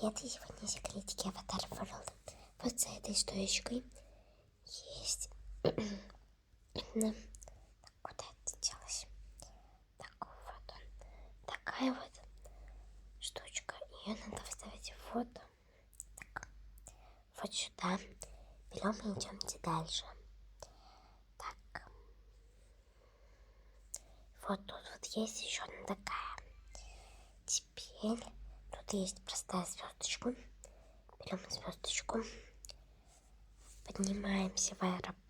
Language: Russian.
привет! И сегодня секретики Avatar World. Вот за этой стоечкой есть... Куда это делось? Так вот он. Такая вот штучка. Ее надо вставить вот так. Вот сюда. Берем и идемте дальше. Так. Вот тут вот есть еще одна такая. Теперь тут есть простая звездочка. Берем звездочку. Поднимаемся в аэропорт.